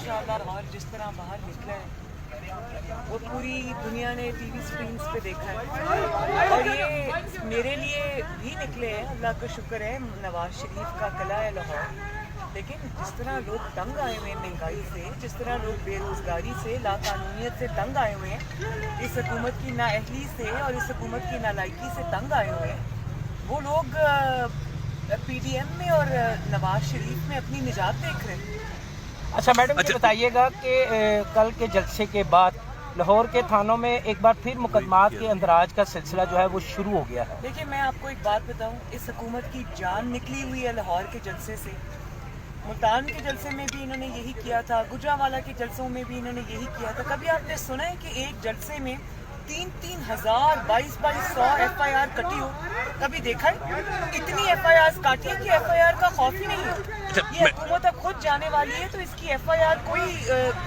माशाल्लाह। और जिस तरह बाहर निकला है वो पूरी दुनिया ने टीवी स्क्रीन्स पे देखा है, और ये मेरे लिए भी निकले हैं, अल्लाह का शुक्र है, नवाज शरीफ का किला है लाहौर। लेकिन जिस तरह लोग तंग आए हुए हैं महंगाई से, जिस तरह लोग बेरोज़गारी से, लाकानूनियत से तंग आए हुए हैं, इस हुकूमत की नाअहली से और इस हुकूमत की नालायकी से तंग आए हुए हैं, वो लोग PDM में और नवाज शरीफ में अपनी निजात देख रहे हैं। अच्छा मैडम, ये बताइएगा कि कल के जलसे के बाद लाहौर के थानों में एक बार फिर मुकदमात के अंदराज का सिलसिला जो है वो शुरू हो गया है। देखिए, मैं आपको एक बात बताऊं, इस हुकूमत की जान निकली हुई है लाहौर के जलसे से। मुल्तान के जलसे में भी इन्होंने यही किया था, गुजरांवाला के जलसों में भी इन्होंने यही किया था। कभी आपने सुना है कि एक जलसे में 3,000 2200 FIR कटी हो? कभी देखा है? इतनी FIR काटी है कि FIR का खौफ ही नहीं है। ये हुकूमत अब खुद जाने वाली है, तो इसकी FIR कोई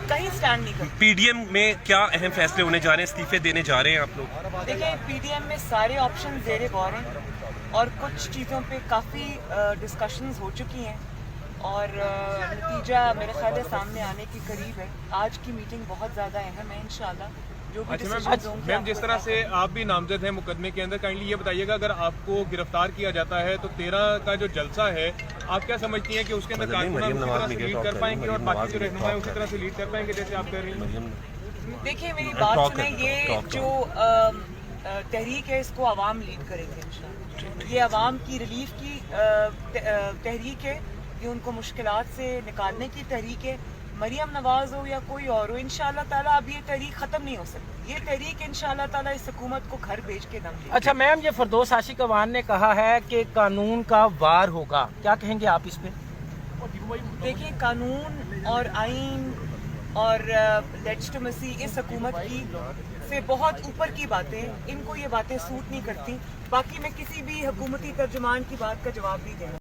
कहीं स्टैंड नहीं करती। PDM में क्या अहम फैसले होने जा रहे हैं, इस्तीफे देने जा रहे हैं आप लोग? देखिए, PDM में सारे ऑप्शन ज़ेरे गौर हैं और कुछ चीज़ों पे काफ़ी डिस्कशंस हो चुकी हैं, और नतीजा मेरे ख्याल है सामने आने के करीब है। आज की मीटिंग बहुत ज़्यादा अहम है, इंशाल्लाह जो भी डिसीजंस होंगे। मैम, जिस तरह से आप भी नामजद हैं मुकदमे के अंदर, काइंडली ये बताइएगा, अगर आपको गिरफ्तार किया जाता है तो 13 का जो जलसा है, आप क्या समझती हैं कि उसके अंदर कारकुनान उसी तरह से लीड कर पाएंगे और बाकी जो रहनुमा है उसी तरह से लीड कर पाएंगे जैसे आप कर रही हैं? देखिए, मेरी बात सुने, ये जो तहरीक है इसको अवाम लीड करेंगे इंशाल्लाह। ये अवाम की रिलीफ की तहरीक है, ये उनको मुश्किलात से निकालने की तहरीक है। मरियम नवाज हो या कोई और हो, इंशाल्लाह ताला अब ये तहरीक ख़त्म नहीं हो सकती। ये तहरीक इंशाल्लाह ताला इस हुकूमत को घर भेज के दम देगी। अच्छा मैम, ये फरदौस आशिक अवान ने कहा है कि कानून का वार होगा, क्या कहेंगे आप इस पे? देखिए, कानून और आइन और लेजिटिमेसी इस हुकूमत की से बहुत ऊपर की बातें, इनको ये बातें सूट नहीं करती। बाकी मैं किसी भी हुकूमती तर्जुमान की बात का जवाब भी देना